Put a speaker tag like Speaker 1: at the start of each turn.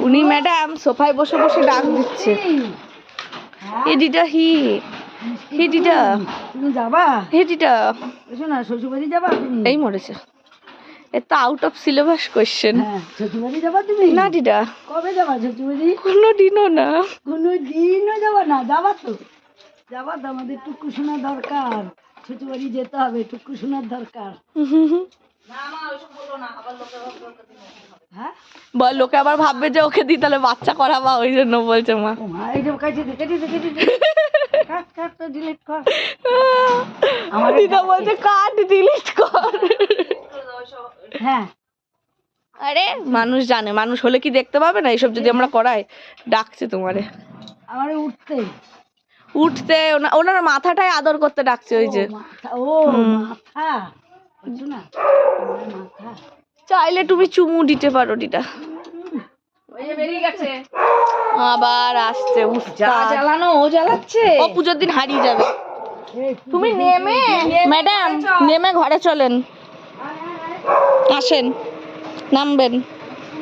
Speaker 1: উনি ম্যাডাম সোফায় বসে বসে ডাক দিচ্ছে। দিদা দিদা
Speaker 2: তুমি যাবা?
Speaker 1: দিদা
Speaker 2: এসো না, শ্বশুরবাড়ি যাবা তুমি?
Speaker 1: এই মরেছে, এটা আউট অফ সিলেবাস কোয়েশ্চেন।
Speaker 2: হ্যাঁ, শ্বশুরবাড়ি যাবা তুমি?
Speaker 1: না দিদা,
Speaker 2: কবে যাবা শ্বশুরবাড়ি?
Speaker 1: কোনোদিনও না।
Speaker 2: কোনোদিনও যাবা না? যাবা তো, যাবা তো, আমাদের টুকু শোনার দরকার, শ্বশুরবাড়ি যেতে হবে, টুকু শোনার দরকার। হ্যাঁ,
Speaker 1: বল, লোকে আবার ভাববে যে ওকে দিই তাহলে বাচ্চা করাবা, ওই জন্য বলছে মা। আমার দিদা বলছে কাট ডিলিট কর।
Speaker 2: হ্যাঁ,
Speaker 1: আরে মানুষ জানে, মানুষ হলে কি দেখতে পাবে না এইসব যদি আমরা করাই? ডাকছে তোমারে,
Speaker 2: আমার উঠতে
Speaker 1: উঠতে, ওনার মাথাটাই আদর করতে ডাকছে। ওই যে
Speaker 2: মাথা, ও মাথা, বুঝছো না, আমার মাথা।
Speaker 1: চাইলে তুমি চুমু দিতে পারো দিদা। বেরিয়ে গেছে, আবার আসছে।
Speaker 2: জ্বালানো ও জ্বালাচ্ছে।
Speaker 1: ও পুজোর দিন হারিয়ে যাবে। তুমি নেমে ম্যাডাম নেমে ঘরে চলেন, আসেন, নামবেন।